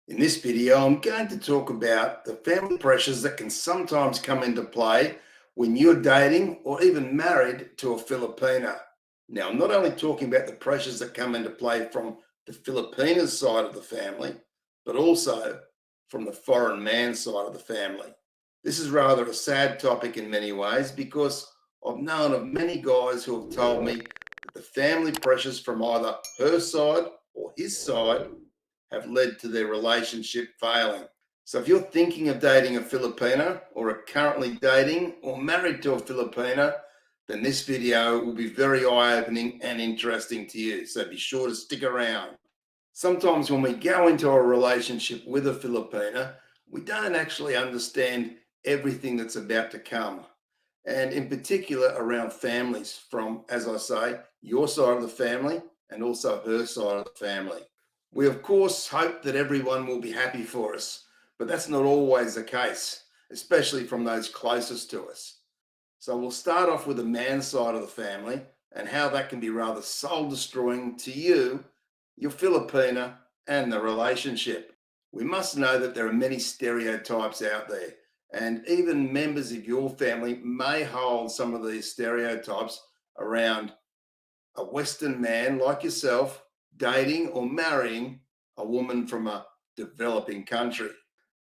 In this video, I'm going to talk about the family pressures that can sometimes come into play when you're dating or even married to a Filipina. Now, I'm not only talking about the pressures that come into play from the Filipinas side of the family, but also from the foreign man side of the family. This is rather a sad topic in many ways because I've known of many guys who have told me that the family pressures from either her side or his side have led to their relationship failing. So if you're thinking of dating a Filipina or are currently dating or married to a Filipina, then this video will be very eye-opening and interesting to you. So be sure to stick around. Sometimes when we go into a relationship with a Filipina, we don't actually understand everything that's about to come. And in particular around families from, as I say, your side of the family and also her side of the family. We, of course, hope that everyone will be happy for us, but that's not always the case, especially from those closest to us. So we'll start off with the man's side of the family and how that can be rather soul destroying to you, your Filipina, and the relationship. We must know that there are many stereotypes out there, and even members of your family may hold some of these stereotypes around a Western man like yourself dating or marrying a woman from a developing country.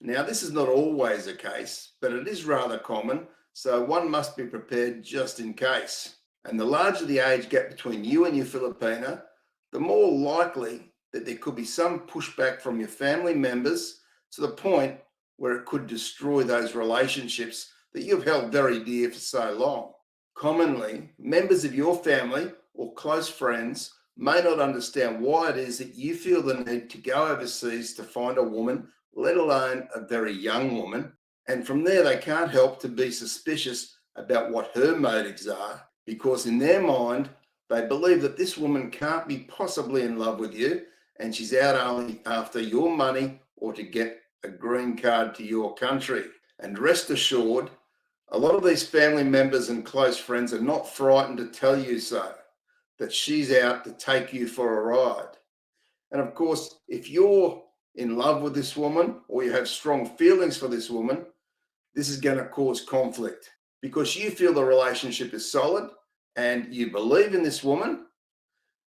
Now, this is not always the case, but it is rather common, so one must be prepared just in case. And the larger the age gap between you and your Filipina, the more likely that there could be some pushback from your family members to the point where it could destroy those relationships that you've held very dear for so long. Commonly, members of your family or close friends may not understand why it is that you feel the need to go overseas to find a woman, let alone a very young woman. And from there, they can't help to be suspicious about what her motives are, because in their mind, they believe that this woman can't be possibly in love with you and she's out only after your money or to get a green card to your country. And rest assured, a lot of these family members and close friends are not frightened to tell you so, that she's out to take you for a ride. And of course, if you're in love with this woman or you have strong feelings for this woman, this is going to cause conflict because you feel the relationship is solid and you believe in this woman.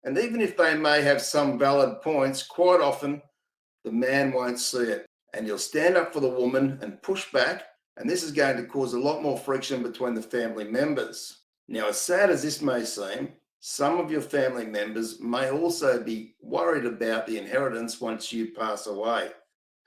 And even if they may have some valid points, quite often the man won't see it. And you'll stand up for the woman and push back. And this is going to cause a lot more friction between the family members. Now, as sad as this may seem, some of your family members may also be worried about the inheritance once you pass away.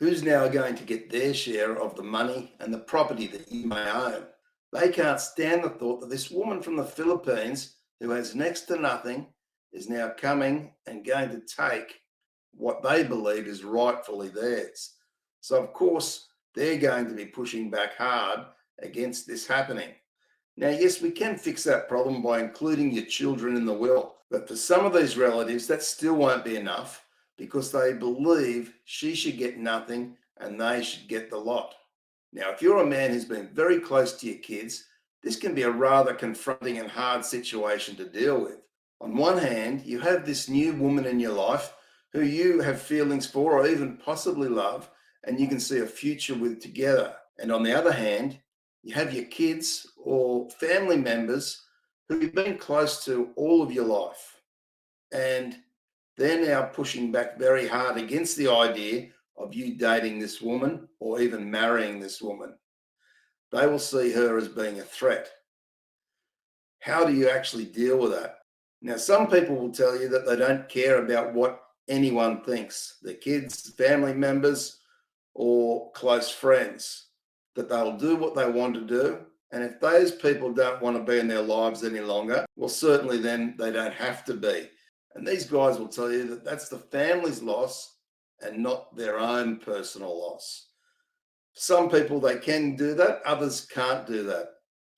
Who's now going to get their share of the money and the property that you may own? They can't stand the thought that this woman from the Philippines, who has next to nothing, is now coming and going to take what they believe is rightfully theirs. So, of course, they're going to be pushing back hard against this happening. Now, yes, we can fix that problem by including your children in the will, but for some of these relatives, that still won't be enough because they believe she should get nothing and they should get the lot. Now, if you're a man who's been very close to your kids, this can be a rather confronting and hard situation to deal with. On one hand, you have this new woman in your life who you have feelings for or even possibly love, and you can see a future with together. And on the other hand, you have your kids or family members who you've been close to all of your life. And they're now pushing back very hard against the idea of you dating this woman or even marrying this woman. They will see her as being a threat. How do you actually deal with that? Now, some people will tell you that they don't care about what anyone thinks, their kids, family members, or close friends, that they'll do what they want to do. And if those people don't want to be in their lives any longer, well, certainly then they don't have to be. And these guys will tell you that that's the family's loss and not their own personal loss. Some people, they can do that, others can't do that.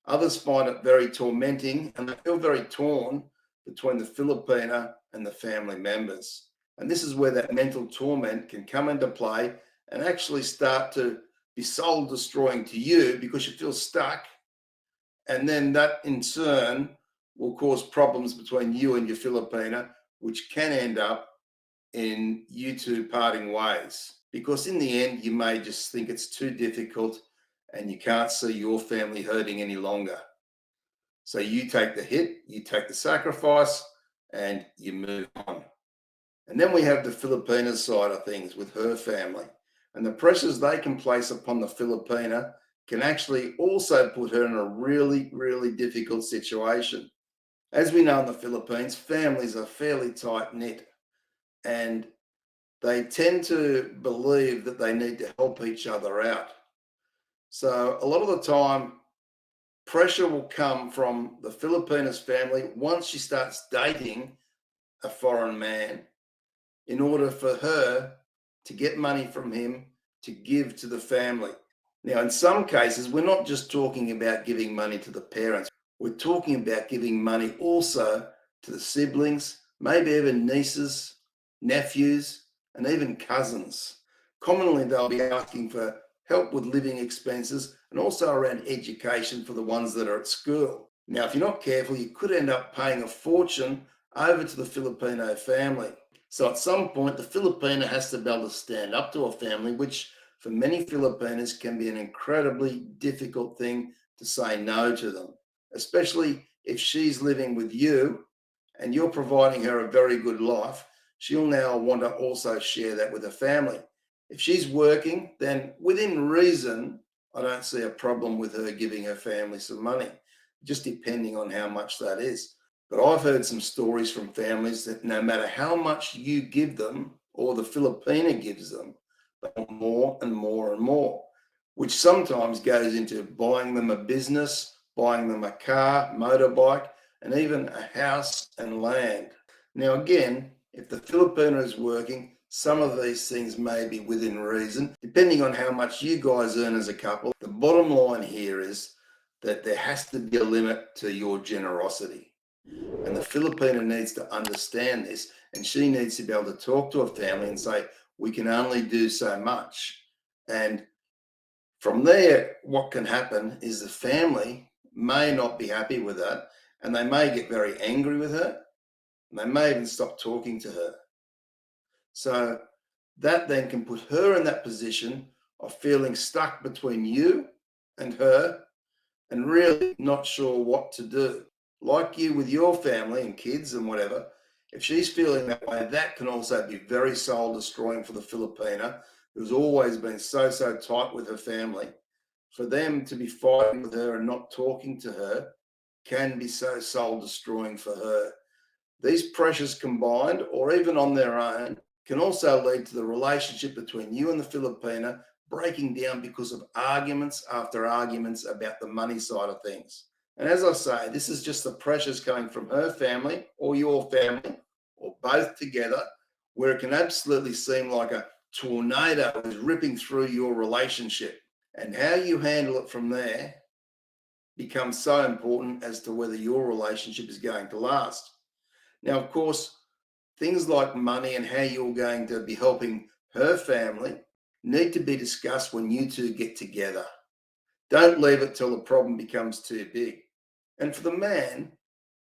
Others find it very tormenting and they feel very torn between the Filipina and the family members. And this is where that mental torment can come into play and actually start to be soul destroying to you because you feel stuck. And then that in turn will cause problems between you and your Filipina, which can end up in you two parting ways. because in the end, you may just think it's too difficult and you can't see your family hurting any longer. So you take the hit, you take the sacrifice, and you move on. And then we have the Filipina side of things with her family. And the pressures they can place upon the Filipina can actually also put her in a really, really difficult situation. As we know in the Philippines, families are fairly tight knit and they tend to believe that they need to help each other out. So a lot of the time, pressure will come from the Filipina's family once she starts dating a foreign man in order for her to get money from him to give to the family. Now, in some cases, we're not just talking about giving money to the parents, we're talking about giving money also to the siblings, maybe even nieces, nephews, and even cousins. Commonly, they'll be asking for help with living expenses and also around education for the ones that are at school. Now, if you're not careful, you could end up paying a fortune over to the Filipino family. So at some point, the Filipina has to be able to stand up to a family, which for many Filipinas can be an incredibly difficult thing to say no to them, especially if she's living with you and you're providing her a very good life. She'll now want to also share that with her family. If she's working, then within reason, I don't see a problem with her giving her family some money, just depending on how much that is. But I've heard some stories from families that no matter how much you give them or the Filipina gives them, they want more and more and more, which sometimes goes into buying them a business, buying them a car, motorbike, and even a house and land. Now, again, if the Filipina is working, some of these things may be within reason, depending on how much you guys earn as a couple. The bottom line here is that there has to be a limit to your generosity. And the Filipina needs to understand this, and she needs to be able to talk to her family and say, we can only do so much. And from there, what can happen is the family may not be happy with that, and they may get very angry with her, and they may even stop talking to her. So that then can put her in that position of feeling stuck between you and her and really not sure what to do. Like you with your family and kids and whatever, if she's feeling that way, that can also be very soul destroying for the Filipina, who's always been so tight with her family. For them to be fighting with her and not talking to her can be so soul destroying for her. These pressures combined, or even on their own, can also lead to the relationship between you and the Filipina breaking down because of arguments after arguments about the money side of things. And as I say, this is just the pressures coming from her family or your family or both together, where it can absolutely seem like a tornado is ripping through your relationship. And how you handle it from there becomes so important as to whether your relationship is going to last. Now, of course, things like money and how you're going to be helping her family need to be discussed when you two get together. Don't leave it till the problem becomes too big. And for the man,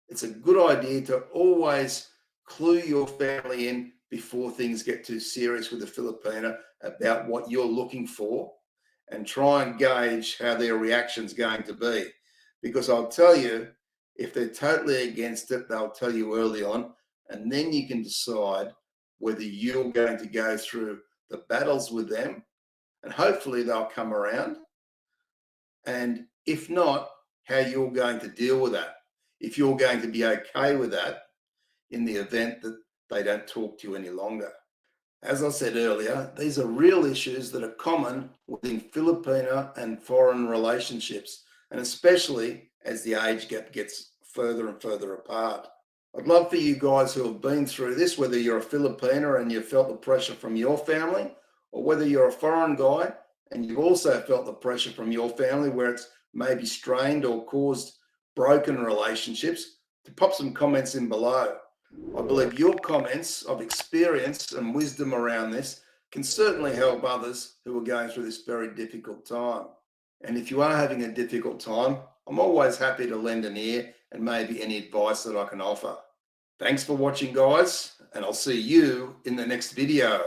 it's a good idea to always clue your family in before things get too serious with the Filipina about what you're looking for and try and gauge how their reaction's going to be. Because I'll tell you, if they're totally against it, they'll tell you early on, and then you can decide whether you're going to go through the battles with them, and hopefully they'll come around. And if not, how you're going to deal with that. If you're going to be okay with that in the event that they don't talk to you any longer. As I said earlier, these are real issues that are common within Filipino and foreign relationships, and especially as the age gap gets further and further apart. I'd love for you guys who have been through this, whether you're a Filipino and you've felt the pressure from your family, or whether you're a foreign guy and you've also felt the pressure from your family where it's maybe strained or caused broken relationships, to pop some comments in below. I believe your comments of experience and wisdom around this can certainly help others who are going through this very difficult time. And if you are having a difficult time, I'm always happy to lend an ear and maybe any advice that I can offer. Thanks for watching, guys, and I'll see you in the next video.